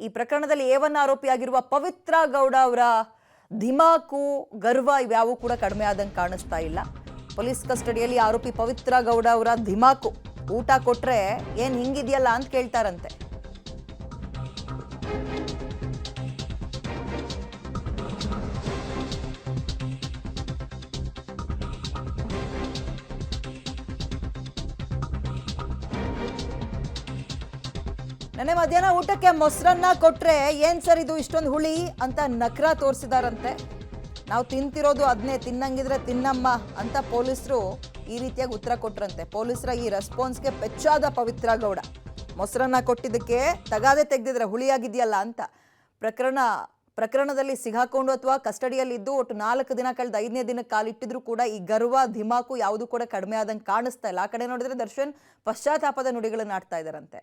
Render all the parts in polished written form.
ಈ ಪ್ರಕರಣದಲ್ಲಿ A1 ಆರೋಪಿಯಾಗಿರುವ ಪವಿತ್ರ ಗೌಡ ಅವರ ಧಿಮಾಕು ಗರ್ವ ಇವ್ಯಾವು ಕೂಡ ಕಡಿಮೆ ಆದಂಗೆ ಕಾಣಿಸ್ತಾ ಇಲ್ಲ. ಪೊಲೀಸ್ ಕಸ್ಟಡಿಯಲ್ಲಿ ಆರೋಪಿ ಪವಿತ್ರ ಗೌಡ ಅವರ ಧಿಮಾಕು ಊಟ ಕೊಟ್ರೆ ಏನ್ ಹಿಂಗಿದೆಯಲ್ಲ ಅಂತ ಕೇಳ್ತಾರಂತೆ. ನೆನ್ನೆ ಮಧ್ಯಾಹ್ನ ಊಟಕ್ಕೆ ಮೊಸರನ್ನ ಕೊಟ್ರೆ ಏನ್ ಸರ್ ಇದು ಇಷ್ಟೊಂದು ಹುಳಿ ಅಂತ ನಕ್ರ ತೋರಿಸಿದಾರಂತೆ. ನಾವು ತಿಂತಿರೋದು ಅದನ್ನೇ, ತಿನ್ನಂಗಿದ್ರೆ ತಿನ್ನಮ್ಮ ಅಂತ ಪೊಲೀಸರು ಈ ರೀತಿಯಾಗಿ ಉತ್ತರ ಕೊಟ್ರಂತೆ. ಪೊಲೀಸರ ಈ ರೆಸ್ಪಾನ್ಸ್ಗೆ ಪೆಚ್ಚಾದ ಪವಿತ್ರ ಗೌಡ ಮೊಸರನ್ನ ಕೊಟ್ಟಿದ್ದಕ್ಕೆ ತಗಾದೆ ತೆಗೆದಿದ್ರೆ ಹುಳಿಯಾಗಿದೆಯಲ್ಲ ಅಂತ. ಪ್ರಕರಣದಲ್ಲಿ ಸಿಗಾಕೊಂಡು ಅಥವಾ ಕಸ್ಟಡಿಯಲ್ಲಿದ್ದು ಒಟ್ಟು 4 ದಿನ ಕಳೆದ 5ನೇ ದಿನಕ್ಕೆ ಕಾಲಿಟ್ಟಿದ್ರು ಕೂಡ ಈ ಗರ್ವ ಧಿಮಾಕು ಯಾವುದು ಕೂಡ ಕಡಿಮೆ ಆದಂಗೆ ಕಾಣಿಸ್ತಾ ಇಲ್ಲ. ಆ ಕಡೆ ನೋಡಿದ್ರೆ ದರ್ಶನ್ ಪಶ್ಚಾತ್ತಾಪದ ನುಡಿಗಳನ್ನ ಆಡ್ತಾ ಇದ್ದಾರಂತೆ.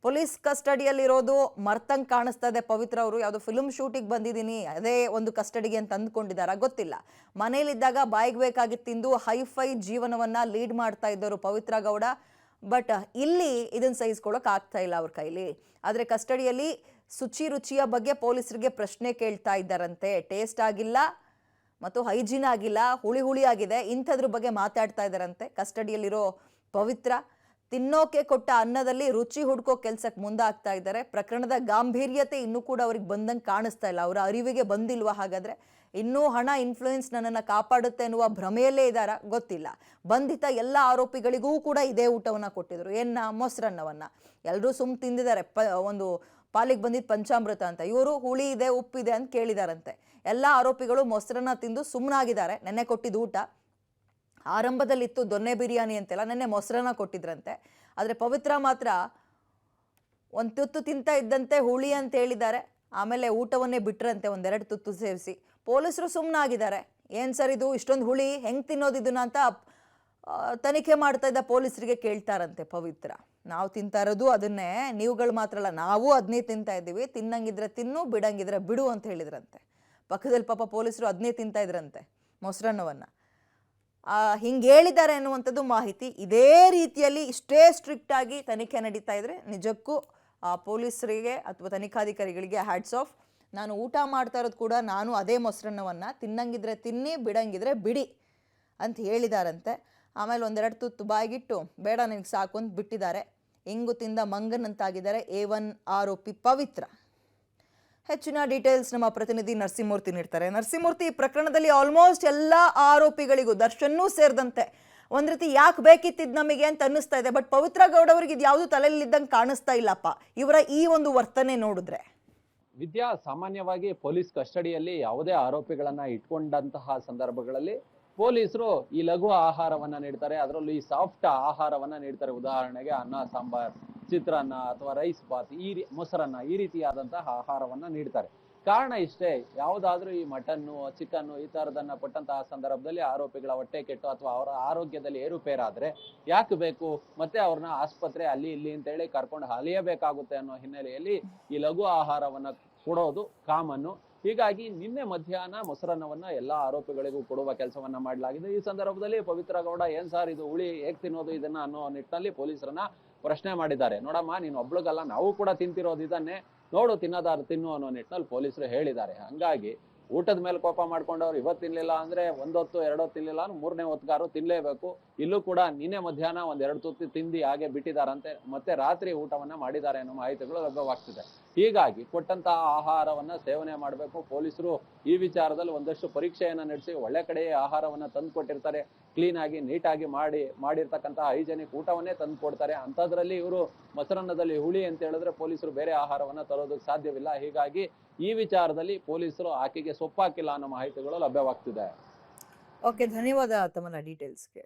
ಪೊಲೀಸ್ ಕಸ್ಟಡಿಯಲ್ಲಿರೋದು ಮರ್ತಂಗೆ ಕಾಣಿಸ್ತಾ ಇದೆ. ಪವಿತ್ರ ಅವರು ಯಾವುದೋ ಫಿಲ್ಮ್ ಶೂಟಿಗೆ ಬಂದಿದ್ದೀನಿ ಅದೇ ಒಂದು ಕಸ್ಟಡಿಗೆ ಅಂತ ಅಂದ್ಕೊಂಡಿದ್ದಾರ ಗೊತ್ತಿಲ್ಲ. ಮನೇಲಿದ್ದಾಗ ಬಾಯಿಗೆ ಬೇಕಾಗಿ ತಿಂದು ಹೈಫೈ ಜೀವನವನ್ನ ಲೀಡ್ ಮಾಡ್ತಾ ಇದ್ದವರು ಪವಿತ್ರ ಗೌಡ. ಬಟ್ ಇಲ್ಲಿ ಇದನ್ನ ಸಹಿಸ್ಕೊಳ್ಳೋಕೆ ಆಗ್ತಾ ಇಲ್ಲ ಅವ್ರ ಕೈಲಿ. ಆದರೆ ಕಸ್ಟಡಿಯಲ್ಲಿ ರುಚಿಯ ಬಗ್ಗೆ ಪೊಲೀಸರಿಗೆ ಪ್ರಶ್ನೆ ಕೇಳ್ತಾ ಇದ್ದಾರಂತೆ. ಟೇಸ್ಟ್ ಆಗಿಲ್ಲ ಮತ್ತು ಹೈಜೀನ್ ಆಗಿಲ್ಲ, ಹುಳಿ ಆಗಿದೆ, ಇಂಥದ್ರ ಬಗ್ಗೆ ಮಾತಾಡ್ತಾ ಇದ್ದಾರಂತೆ ಕಸ್ಟಡಿಯಲ್ಲಿರೋ ಪವಿತ್ರ. ತಿನ್ನೋಕೆ ಕೊಟ್ಟ ಅನ್ನದಲ್ಲಿ ರುಚಿ ಹುಡ್ಕೋ ಕೆಲ್ಸಕ್ಕೆ ಮುಂದಾಗ್ತಾ ಇದ್ದಾರೆ. ಪ್ರಕರಣದ ಗಾಂಭೀರ್ಯತೆ ಇನ್ನೂ ಕೂಡ ಅವ್ರಿಗೆ ಬಂದಂಗೆ ಕಾಣಿಸ್ತಾ ಇಲ್ಲ. ಅವರ ಅರಿವಿಗೆ ಬಂದಿಲ್ವಾ? ಹಾಗಾದ್ರೆ ಇನ್ನೂ ಹಣ ಇನ್ಫ್ಲೂಯೆನ್ಸ್ ನನ್ನನ್ನು ಕಾಪಾಡುತ್ತೆ ಅನ್ನುವ ಭ್ರಮೆಯಲ್ಲೇ ಇದ್ದಾರ ಗೊತ್ತಿಲ್ಲ. ಬಂಧಿತ ಎಲ್ಲ ಆರೋಪಿಗಳಿಗೂ ಕೂಡ ಇದೇ ಊಟವನ್ನ ಕೊಟ್ಟಿದ್ರು. ಮೊಸರನ್ನವನ್ನ ಎಲ್ಲರೂ ತಿಂದಿದ್ದಾರೆ. ಒಂದು ಪಾಲಿಗೆ ಬಂದಿದ್ದ ಪಂಚಾಮೃತ ಅಂತ. ಇವರು ಹುಳಿ ಇದೆ, ಉಪ್ಪಿದೆ ಅಂತ ಕೇಳಿದಾರಂತೆ. ಎಲ್ಲ ಆರೋಪಿಗಳು ಮೊಸರನ್ನ ತಿಂದು ಸುಮ್ಮನಾಗಿದ್ದಾರೆ. ನೆನ್ನೆ ಕೊಟ್ಟಿದ್ದು ಊಟ ಆರಂಭದಲ್ಲಿತ್ತು ದೊನ್ನೆ ಬಿರಿಯಾನಿ ಅಂತೆಲ್ಲ, ನೆನ್ನೆ ಮೊಸರನ್ನ ಕೊಟ್ಟಿದ್ರಂತೆ. ಆದರೆ ಪವಿತ್ರ ಮಾತ್ರ ಒಂದು ತುತ್ತು ತಿಂತ ಇದ್ದಂತೆ ಹುಳಿ ಅಂತ ಹೇಳಿದ್ದಾರೆ. ಆಮೇಲೆ ಊಟವನ್ನೇ ಬಿಟ್ರಂತೆ, 1-2 ತುತ್ತು ಸೇರಿಸಿ. ಪೊಲೀಸರು ಸುಮ್ಮನಾಗಿದ್ದಾರೆ. ಏನು ಸರ್ ಇದು ಇಷ್ಟೊಂದು ಹುಳಿ, ಹೆಂಗೆ ತಿನ್ನೋದು ಇದನ್ನ ಅಂತ ತನಿಖೆ ಮಾಡ್ತಾ ಇದ್ದ ಪೊಲೀಸರಿಗೆ ಕೇಳ್ತಾರಂತೆ ಪವಿತ್ರ. ನಾವು ತಿಂತಾ ಇರೋದು ಅದನ್ನೇ, ನೀವುಗಳು ಮಾತ್ರ ಅಲ್ಲ, ನಾವು ಅದನ್ನೇ ತಿಂತಾ ಇದ್ದೀವಿ, ತಿನ್ನಂಗಿದ್ರೆ ತಿನ್ನು, ಬಿಡಂಗಿದ್ರೆ ಬಿಡು ಅಂತ ಹೇಳಿದ್ರಂತೆ. ಪಕ್ಕದಲ್ಲಿ ಪಾಪ ಪೊಲೀಸರು ಅದನ್ನೇ ತಿಂತಾ ಇದ್ರಂತೆ ಮೊಸರನ್ನವನ್ನ. ಹಿಂಗೆ ಹೇಳಿದ್ದಾರೆ ಅನ್ನುವಂಥದ್ದು ಮಾಹಿತಿ. ಇದೇ ರೀತಿಯಲ್ಲಿ ಇಷ್ಟೇ ಸ್ಟ್ರಿಕ್ಟ್ ಆಗಿ ತನಿಖೆ ನಡೀತಾ ಇದ್ರೆ ನಿಜಕ್ಕೂ ಪೊಲೀಸರಿಗೆ ಅಥವಾ ತನಿಖಾಧಿಕಾರಿಗಳಿಗೆ ಹ್ಯಾಟ್ಸ್ ಆಫ್. ನಾನು ಊಟ ಮಾಡ್ತಾ ಇರೋದು ಕೂಡ ನಾನು ಅದೇ ಮೊಸರನ್ನವನ್ನು, ತಿನ್ನಂಗಿದ್ರೆ ತಿನ್ನಿ, ಬಿಡಂಗಿದ್ರೆ ಬಿಡಿ ಅಂತ ಹೇಳಿದಾರಂತೆ. ಆಮೇಲೆ 1-2 ತುತ್ತು ಬಾಯಿಗಿಟ್ಟು ಬೇಡ ನನಗೆ ಸಾಕು ಅಂತ ಬಿಟ್ಟಿದ್ದಾರೆ. ಇಂಗು ತಿಂದ ಮಂಗನಂತಾಗಿದ್ದಾರೆ A1 ಆರೋಪಿ ಪವಿತ್ರ. ಹೆಚ್ಚಿನ ಡೀಟೇಲ್ಸ್ ನಮ್ಮ ಪ್ರತಿನಿಧಿ ನರಸಿಂಹಮೂರ್ತಿ ನೀಡ್ತಾರೆ. ನರಸಿಂಹಮೂರ್ತಿ, ಈ ಪ್ರಕರಣದಲ್ಲಿ ಆಲ್ಮೋಸ್ಟ್ ಎಲ್ಲ ಆರೋಪಿಗಳಿಗೂ ದರ್ಶನ್ನೂ ಸೇರಿದಂತೆ ಒಂದ್ ರೀತಿ ಯಾಕೆ ಬೇಕಿತ್ತಿದ್ ನಮಗೆ ಅಂತ ಅನ್ನಿಸ್ತಾ ಇದೆ. ಬಟ್ ಪವಿತ್ರ ಗೌಡ ಅವರಿಗೆ ಇದು ಯಾವುದು ತಲೆಯಲ್ಲಿದ್ದಂಗೆ ಕಾಣಿಸ್ತಾ ಇಲ್ಲಪ್ಪ ಇವರ ಈ ಒಂದು ವರ್ತನೆ ನೋಡಿದ್ರೆ. ವಿದ್ಯಾ, ಸಾಮಾನ್ಯವಾಗಿ ಪೊಲೀಸ್ ಕಸ್ಟಡಿಯಲ್ಲಿ ಯಾವುದೇ ಆರೋಪಿಗಳನ್ನ ಇಟ್ಕೊಂಡಂತಹ ಸಂದರ್ಭಗಳಲ್ಲಿ ಪೊಲೀಸರು ಈ ಲಘು ಆಹಾರವನ್ನ ನೀಡ್ತಾರೆ. ಅದರಲ್ಲೂ ಈ ಸಾಫ್ಟ್ ಆಹಾರವನ್ನ ನೀಡ್ತಾರೆ. ಉದಾಹರಣೆಗೆ ಅನ್ನ ಸಾಂಬಾರ್, ಚಿತ್ರಾನ್ನ ಅಥವಾ ರೈಸ್ ಬಾತ್, ಮೊಸರನ್ನ, ಈ ರೀತಿಯಾದಂತಹ ಆಹಾರವನ್ನ ನೀಡ್ತಾರೆ. ಕಾರಣ ಇಷ್ಟೇ, ಯಾವುದಾದ್ರೂ ಈ ಮಟನ್ನು, ಚಿಕನ್ನು ಈ ತರದನ್ನ ಕೊಟ್ಟಂತಹ ಸಂದರ್ಭದಲ್ಲಿ ಆರೋಪಿಗಳ ಹೊಟ್ಟೆ ಕೆಟ್ಟು ಅಥವಾ ಅವರ ಆರೋಗ್ಯದಲ್ಲಿ ಏರುಪೇರಾದ್ರೆ ಯಾಕೆ ಬೇಕು, ಮತ್ತೆ ಅವ್ರನ್ನ ಆಸ್ಪತ್ರೆ ಅಲ್ಲಿ ಇಲ್ಲಿ ಅಂತೇಳಿ ಕರ್ಕೊಂಡು ಅಲಿಯಬೇಕಾಗುತ್ತೆ ಅನ್ನೋ ಹಿನ್ನೆಲೆಯಲ್ಲಿ ಈ ಲಘು ಆಹಾರವನ್ನ ಕೊಡೋದು ಕಾಮನ್ನು. ಹೀಗಾಗಿ ನಿನ್ನೆ ಮಧ್ಯಾಹ್ನ ಮೊಸರನ್ನವನ್ನ ಎಲ್ಲಾ ಆರೋಪಿಗಳಿಗೂ ಕೊಡುವ ಕೆಲಸವನ್ನ ಮಾಡಲಾಗಿದೆ. ಈ ಸಂದರ್ಭದಲ್ಲಿ ಪವಿತ್ರ ಗೌಡ ಏನ್ ಸಾರ್ ಇದು ಹುಳಿ, ಹೇಗ್ ತಿನ್ನೋದು ಇದನ್ನ ಅನ್ನೋ ನಿಟ್ಟಿನಲ್ಲಿ ಪೊಲೀಸರನ್ನ ಪ್ರಶ್ನೆ ಮಾಡಿದ್ದಾರೆ. ನೋಡಮ್ಮ, ನೀನು ಒಬ್ಳಿಗಲ್ಲ, ನಾವು ಕೂಡ ತಿಂತಿರೋದು ಇದನ್ನೇ, ನೋಡು ತಿನ್ನೋದಾದ್ರು ತಿನ್ನು ಅನ್ನೋ ನಿಟ್ಟಿನಲ್ಲಿ ಪೊಲೀಸರು ಹೇಳಿದ್ದಾರೆ. ಹಂಗಾಗಿ ಊಟದ ಮೇಲೆ ಕೋಪ ಮಾಡ್ಕೊಂಡವ್ರು ಇವತ್ತು ತಿನ್ಲಿಲ್ಲ ಅಂದ್ರೆ 1 ಹೊತ್ತು 2 ಹೊತ್ತು ತಿನ್ಲಿಲ್ಲ ಅಂದ್ರೆ 3ನೇ ಹೊತ್ಗಾರು ತಿನ್ಲೇಬೇಕು. ಇಲ್ಲೂ ಕೂಡ ನಿನ್ನೆ ಮಧ್ಯಾಹ್ನ 1-2 ತುತ್ತು ತಿಂದಿ ಹಾಗೆ ಬಿಟ್ಟಿದಾರಂತೆ. ಮತ್ತೆ ರಾತ್ರಿ ಊಟವನ್ನ ಮಾಡಿದ್ದಾರೆ ಅನ್ನೋ ಮಾಹಿತಿಗಳು ಲಭ್ಯವಾಗ್ತಿದೆ. ಹೀಗಾಗಿ ಕೊಟ್ಟಂತಹ ಆಹಾರವನ್ನ ಸೇವನೆ ಮಾಡಬೇಕು. ಪೊಲೀಸರು ಈ ವಿಚಾರದಲ್ಲಿ ಒಂದಷ್ಟು ಪರೀಕ್ಷೆಯನ್ನ ನಡೆಸಿ ಒಳ್ಳೆ ಕಡೆಯೇ ಆಹಾರವನ್ನ ತಂದು ಕೊಟ್ಟಿರ್ತಾರೆ. ಕ್ಲೀನ್ ಆಗಿ ನೀಟಾಗಿ ಮಾಡಿರ್ತಕ್ಕಂತಹ ಹೈಜೆನಿಕ್ ಊಟವನ್ನೇ ತಂದು ಕೊಡ್ತಾರೆ. ಅಂಥದ್ರಲ್ಲಿ ಇವರು ಮೊಸರನ್ನದಲ್ಲಿ ಹುಳಿ ಅಂತ ಹೇಳಿದ್ರೆ ಪೊಲೀಸರು ಬೇರೆ ಆಹಾರವನ್ನ ತರೋದಕ್ಕೆ ಸಾಧ್ಯವಿಲ್ಲ. ಹೀಗಾಗಿ ಈ ವಿಚಾರದಲ್ಲಿ ಪೊಲೀಸರು ಆಕೆಗೆ ಸೊಪ್ಪಾಕಿಲ್ಲ ಅನ್ನೋ ಮಾಹಿತಿಗಳು ಲಭ್ಯವಾಗ್ತಿದೆ. ಓಕೆ, ಧನ್ಯವಾದ ತಮ್ಮ ಡೀಟೇಲ್ಸ್ಗೆ.